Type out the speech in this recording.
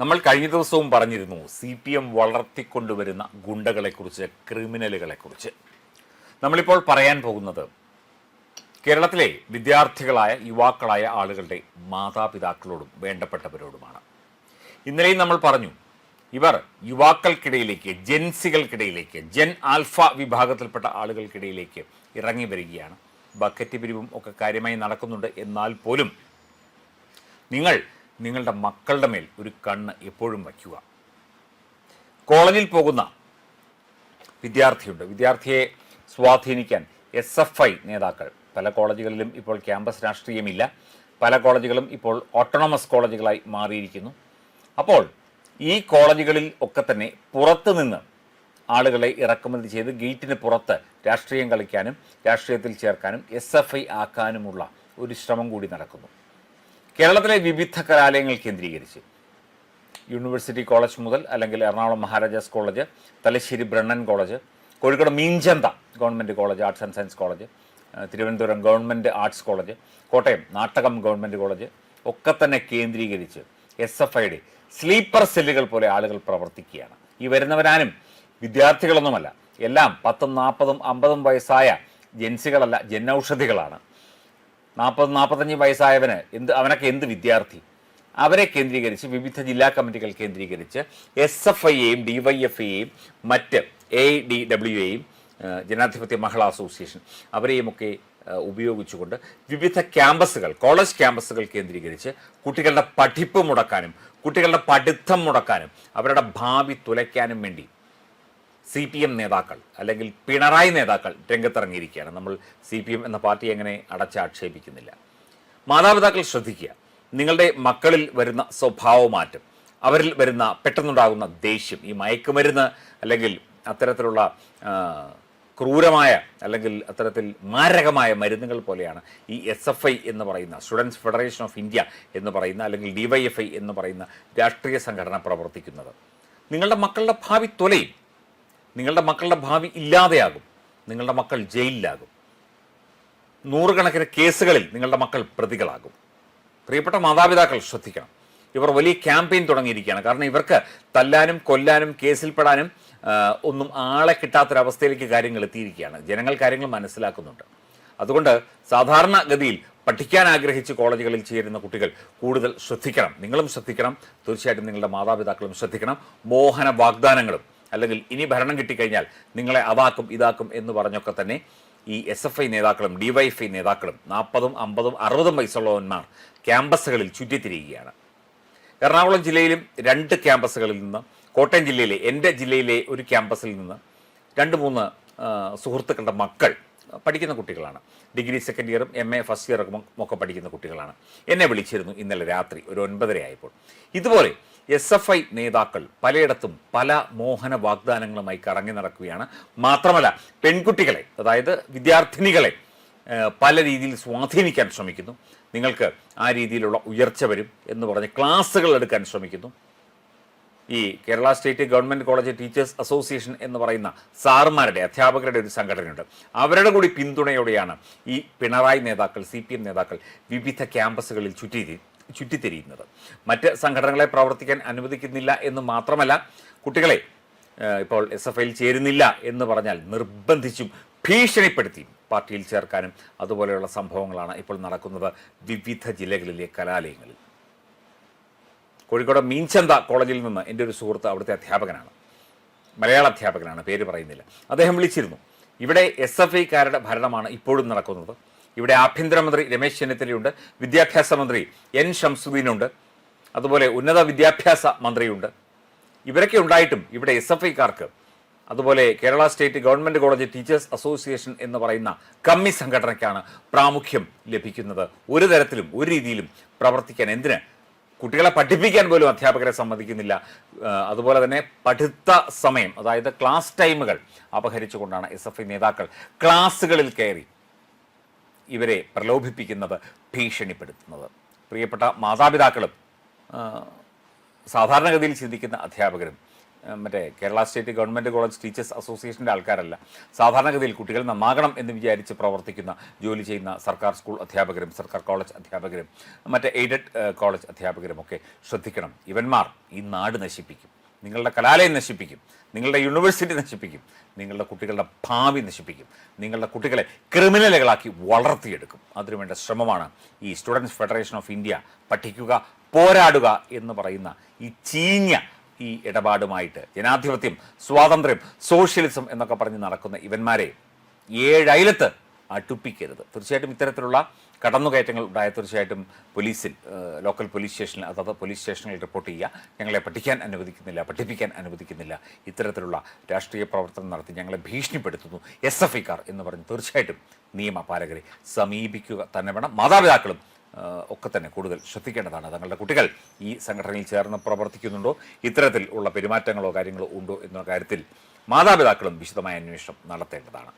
നമ്മൾ കഴിഞ്ഞ ദിവസവും പറഞ്ഞിരുന്നു CPM വളർത്തിക്കൊണ്ടുവരുന്ന ഗുണ്ടകളെക്കുറിച്ച്, ക്രിമിനലുകളെക്കുറിച്ച്. നമ്മളിപ്പോൾ പറയാൻ പോകുന്നത് കേരളത്തിലെ വിദ്യാർത്ഥികളായ യുവാക്കളായ ആളുകളുടെ മാതാപിതാക്കളോടും വേണ്ടപ്പെട്ടവരോടുമാണ്. ഇന്നലെയും നമ്മൾ പറഞ്ഞു, ഇവർ യുവാക്കൾക്കിടയിലേക്ക്, ജെൻസികൾക്കിടയിലേക്ക്, ജെൻ ആൽഫ വിഭാഗത്തിൽപ്പെട്ട ആളുകൾക്കിടയിലേക്ക് ഇറങ്ങി വരികയാണ്. ബക്കറ്റ് പിരിവും ഒക്കെ കാര്യമായി നടക്കുന്നുണ്ട്. എന്നാൽ പോലും നിങ്ങളുടെ മക്കളുടെ മേൽ ഒരു കണ്ണ് എപ്പോഴും വയ്ക്കുക. കോളേജിൽ പോകുന്ന വിദ്യാർത്ഥിയുണ്ട്. വിദ്യാർത്ഥിയെ സ്വാധീനിക്കാൻ SFI നേതാക്കൾ, പല കോളേജുകളിലും ഇപ്പോൾ ക്യാമ്പസ് രാഷ്ട്രീയമില്ല, പല കോളേജുകളും ഇപ്പോൾ ഓട്ടോണമസ് കോളേജുകളായി മാറിയിരിക്കുന്നു. അപ്പോൾ ഈ കോളേജുകളിൽ ഒക്കെ തന്നെ പുറത്തുനിന്ന് ആളുകളെ ഇറക്കുമതി ചെയ്ത് ഗേറ്റിന് പുറത്ത് രാഷ്ട്രീയം കളിക്കാനും രാഷ്ട്രീയത്തിൽ ചേർക്കാനും SFI ആക്കാനുമുള്ള ഒരു ശ്രമം കൂടി നടക്കുന്നു. കേരളത്തിലെ വിവിധ കലാലയങ്ങൾ കേന്ദ്രീകരിച്ച് യൂണിവേഴ്സിറ്റി കോളേജ് മുതൽ, അല്ലെങ്കിൽ Ernakulam Maharajas college, Thalassery Brennen college, Kozhikode Meenchantha government college, arts and science college, Thiruvananthapuram government arts college, Kottayam Nattakam government college ഒക്കെ തന്നെ കേന്ദ്രീകരിച്ച് SFIയുടെ സ്ലീപ്പർ സെല്ലുകൾ പോലെ ആളുകൾ പ്രവർത്തിക്കുകയാണ്. ഈ വരുന്നവരാനും വിദ്യാർത്ഥികളൊന്നുമല്ല, എല്ലാം 10, 40, 50 വയസ്സായ ജെൻസികളല്ല, ജനൌഷധികളാണ്. 40, 45 വയസ്സായവന് അവനൊക്കെ എന്ത് വിദ്യാർത്ഥി? അവരെ കേന്ദ്രീകരിച്ച് വിവിധ ജില്ലാ കമ്മിറ്റികൾ കേന്ദ്രീകരിച്ച് SFIയെയും DYFIയെയും മറ്റ് AIDWയെയും ജനാധിപത്യ മഹിളാ അസോസിയേഷൻ അവരെയുമൊക്കെ ഉപയോഗിച്ചുകൊണ്ട് വിവിധ ക്യാമ്പസുകൾ, കോളേജ് ക്യാമ്പസുകൾ കേന്ദ്രീകരിച്ച് കുട്ടികളുടെ പഠിപ്പ് മുടക്കാനും കുട്ടികളുടെ പഠിത്തം മുടക്കാനും അവരുടെ ഭാവി തുലയ്ക്കാനും വേണ്ടി CPM നേതാക്കൾ, അല്ലെങ്കിൽ പിണറായി നേതാക്കൾ രംഗത്തിറങ്ങിയിരിക്കുകയാണ്. നമ്മൾ CPM എന്ന പാർട്ടി അങ്ങനെ അടച്ചാക്ഷേപിക്കുന്നില്ല. മാതാപിതാക്കൾ ശ്രദ്ധിക്കുക, നിങ്ങളുടെ മക്കളിൽ വരുന്ന സ്വഭാവമാറ്റം, അവരിൽ വരുന്ന പെട്ടെന്നുണ്ടാകുന്ന ദേഷ്യം, ഈ മയക്കുമരുന്ന് അല്ലെങ്കിൽ അത്തരത്തിലുള്ള ക്രൂരമായ അല്ലെങ്കിൽ അത്തരത്തിൽ മാരകമായ മരുന്നുകൾ പോലെയാണ് ഈ SFI എന്ന് പറയുന്ന, സ്റ്റുഡൻസ് ഫെഡറേഷൻ ഓഫ് ഇന്ത്യ എന്ന് പറയുന്ന, അല്ലെങ്കിൽ DYFI എന്ന് പറയുന്ന രാഷ്ട്രീയ സംഘടന പ്രവർത്തിക്കുന്നത്. നിങ്ങളുടെ മക്കളുടെ ഭാവി തൊലയും, നിങ്ങളുടെ മക്കളുടെ ഭാവി ഇല്ലാതെയാകും, നിങ്ങളുടെ മക്കൾ ജയിലിലാകും, നൂറുകണക്കിന് കേസുകളിൽ നിങ്ങളുടെ മക്കൾ പ്രതികളാകും. പ്രിയപ്പെട്ട മാതാപിതാക്കൾ ശ്രദ്ധിക്കണം, ഇവർ വലിയ ക്യാമ്പയിൻ തുടങ്ങിയിരിക്കുകയാണ്. കാരണം ഇവർക്ക് തല്ലാനും കൊല്ലാനും കേസിൽപ്പെടാനും ഒന്നും ആളെ കിട്ടാത്തൊരവസ്ഥയിലേക്ക് കാര്യങ്ങൾ എത്തിയിരിക്കുകയാണ്. ജനങ്ങൾ കാര്യങ്ങൾ മനസ്സിലാക്കുന്നുണ്ട്. അതുകൊണ്ട് സാധാരണഗതിയിൽ പഠിക്കാൻ ആഗ്രഹിച്ച് കോളേജുകളിൽ ചേരുന്ന കുട്ടികൾ കൂടുതൽ ശ്രദ്ധിക്കണം. നിങ്ങളും ശ്രദ്ധിക്കണം, തീർച്ചയായിട്ടും നിങ്ങളുടെ മാതാപിതാക്കളും ശ്രദ്ധിക്കണം. മോഹന വാഗ്ദാനങ്ങളും, അല്ലെങ്കിൽ ഇനി ഭരണം കിട്ടിക്കഴിഞ്ഞാൽ നിങ്ങളെ അതാക്കും ഇതാക്കും എന്ന് പറഞ്ഞൊക്കെ തന്നെ ഈ SFI നേതാക്കളും DYFI നേതാക്കളും 40, 50, 60 വയസ്സുള്ളവന്മാർ ക്യാമ്പസുകളിൽ ചുറ്റിത്തിരിയുകയാണ്. എറണാകുളം ജില്ലയിലും 2 ക്യാമ്പസുകളിൽ നിന്ന്, കോട്ടയം ജില്ലയിലെ, എൻ്റെ ജില്ലയിലെ ഒരു ക്യാമ്പസിൽ നിന്ന് 2-3 സുഹൃത്തുക്കളുടെ മക്കൾ പഠിക്കുന്ന കുട്ടികളാണ്. ഡിഗ്രി സെക്കൻഡ് ഇയറും MA ഫസ്റ്റ് ഇയറും ഒക്കെ പഠിക്കുന്ന കുട്ടികളാണ്. എന്നെ വിളിച്ചിരുന്നു ഇന്നലെ രാത്രി ഒരു 9:30 ആയപ്പോൾ. ഇതുപോലെ SFI നേതാക്കൾ പലയിടത്തും പല മോഹന വാഗ്ദാനങ്ങളുമായി കറങ്ങി നടക്കുകയാണ്. മാത്രമല്ല പെൺകുട്ടികളെ, അതായത് വിദ്യാർത്ഥിനികളെ പല രീതിയിൽ സ്വാധീനിക്കാൻ ശ്രമിക്കുന്നു. നിങ്ങൾക്ക് ആ രീതിയിലുള്ള ഉയർച്ച വരും എന്ന് പറഞ്ഞ് ക്ലാസ്സുകൾ എടുക്കാൻ ശ്രമിക്കുന്നു. ഈ Kerala state government college teachers association എന്ന് പറയുന്ന സാറുമാരുടെ, അധ്യാപകരുടെ ഒരു സംഘടനയുണ്ട്. അവരുടെ കൂടി പിന്തുണയോടെയാണ് ഈ പിണറായി നേതാക്കൾ, CPM നേതാക്കൾ വിവിധ ക്യാമ്പസുകളിൽ ചുറ്റിത്തിരിയുന്നത്. മറ്റ് സംഘടനകളെ പ്രവർത്തിക്കാൻ അനുവദിക്കുന്നില്ല എന്ന് മാത്രമല്ല, കുട്ടികളെ ഇപ്പോൾ SFIയിൽ ചേരുന്നില്ല എന്ന് പറഞ്ഞാൽ നിർബന്ധിച്ചും ഭീഷണിപ്പെടുത്തിയും പാർട്ടിയിൽ ചേർക്കാനും അതുപോലെയുള്ള സംഭവങ്ങളാണ് ഇപ്പോൾ നടക്കുന്നത് വിവിധ ജില്ലകളിലെ കലാലയങ്ങളിൽ. കോഴിക്കോട് മീൻചന്ത കോളേജിൽ നിന്ന് എൻ്റെ ഒരു സുഹൃത്ത്, അവിടുത്തെ അധ്യാപകനാണ്, മലയാള അധ്യാപകനാണ്, പേര് പറയുന്നില്ല, അദ്ദേഹം വിളിച്ചിരുന്നു. ഇവിടെ SFIക്കാരുടെ ഭരണമാണ് ഇപ്പോഴും നടക്കുന്നത്. ഇവിടെ ആഭ്യന്തരമന്ത്രി രമേശ് ചെന്നിത്തലയുണ്ട്, വിദ്യാഭ്യാസ മന്ത്രി N ഷംസുദ്ദീനുണ്ട്, അതുപോലെ ഉന്നത വിദ്യാഭ്യാസ മന്ത്രിയുണ്ട്. ഇവരൊക്കെ ഉണ്ടായിട്ടും ഇവിടെ SFIക്കാർക്ക്, അതുപോലെ Kerala state government college teachers association എന്ന് പറയുന്ന കമ്മി സംഘടനയ്ക്കാണ് പ്രാമുഖ്യം ലഭിക്കുന്നത്. ഒരു തരത്തിലും ഒരു രീതിയിലും പ്രവർത്തിക്കാൻ, എന്തിന് കുട്ടികളെ പഠിപ്പിക്കാൻ പോലും അധ്യാപകരെ സമ്മതിക്കുന്നില്ല. അതുപോലെ തന്നെ പഠിത്ത സമയം, അതായത് ക്ലാസ് ടൈമുകൾ അപഹരിച്ചുകൊണ്ടാണ് SFI നേതാക്കൾ ക്ലാസ്സുകളിൽ കയറി ഇവരെ പ്രലോഭിപ്പിക്കുന്നത്, ഭീഷണിപ്പെടുത്തുന്നത്. പ്രിയപ്പെട്ട മാതാപിതാക്കളും സാധാരണഗതിയിൽ ചിന്തിക്കുന്ന അധ്യാപകരും മറ്റേ Kerala state government college teachers അസോസിയേഷൻ്റെ ആൾക്കാരല്ല. സാധാരണഗതിയിൽ കുട്ടികൾ നന്നാകണം എന്ന് വിചാരിച്ച് പ്രവർത്തിക്കുന്ന ജോലി ചെയ്യുന്ന സർക്കാർ സ്കൂൾ അധ്യാപകരും സർക്കാർ കോളേജ് അധ്യാപകരും മറ്റേ എയ്ഡഡ് കോളേജ് അധ്യാപകരും ഒക്കെ ശ്രദ്ധിക്കണം. ഇവന്മാർ ഈ നാട് നശിപ്പിക്കും, നിങ്ങളുടെ കലാലയം നശിപ്പിക്കും, നിങ്ങളുടെ യൂണിവേഴ്സിറ്റി നശിപ്പിക്കും, നിങ്ങളുടെ കുട്ടികളുടെ ഭാവി നശിപ്പിക്കും, നിങ്ങളുടെ കുട്ടികളെ ക്രിമിനലുകളാക്കി വളർത്തിയെടുക്കും. അതിനുവേണ്ട ശ്രമമാണ് ഈ സ്റ്റുഡൻസ് ഫെഡറേഷൻ ഓഫ് ഇന്ത്യ പഠിക്കുക പോരാടുക എന്ന് പറയുന്ന ഈ ചീഞ്ഞ ഈ ഇടപാടുമായിട്ട് ജനാധിപത്യം, സ്വാതന്ത്ര്യം, സോഷ്യലിസം എന്നൊക്കെ പറഞ്ഞ് നടക്കുന്ന ഇവന്മാരെ 7 അയലത്ത് അടുപ്പിക്കരുത്. തീർച്ചയായിട്ടും ഇത്തരത്തിലുള്ള കടന്നുകയറ്റങ്ങൾ ഉണ്ടായ തീർച്ചയായിട്ടും പോലീസിൽ, ലോക്കൽ പോലീസ് സ്റ്റേഷനിൽ, അതായത് പോലീസ് സ്റ്റേഷനിൽ റിപ്പോർട്ട് ചെയ്യുക. ഞങ്ങളെ പഠിക്കാൻ അനുവദിക്കുന്നില്ല, പഠിപ്പിക്കാൻ അനുവദിക്കുന്നില്ല, ഇത്തരത്തിലുള്ള രാഷ്ട്രീയ പ്രവർത്തനം നടത്തി ഞങ്ങളെ ഭീഷണിപ്പെടുത്തുന്നു SFIക്കാർ എന്ന് പറഞ്ഞ് തീർച്ചയായിട്ടും നിയമപാലകരെ സമീപിക്കുക തന്നെ വേണം. മാതാപിതാക്കളും ഒക്കെ തന്നെ കൂടുതൽ ശ്രദ്ധിക്കേണ്ടതാണ്. തങ്ങളുടെ കുട്ടികൾ ഈ സംഘടനയിൽ ചേർന്ന് പ്രവർത്തിക്കുന്നുണ്ടോ, ഇത്തരത്തിൽ ഉള്ള പെരുമാറ്റങ്ങളോ കാര്യങ്ങളോ ഉണ്ടോ എന്ന കാര്യത്തിൽ മാതാപിതാക്കളും വിശദമായ അന്വേഷണം നടത്തേണ്ടതാണ്.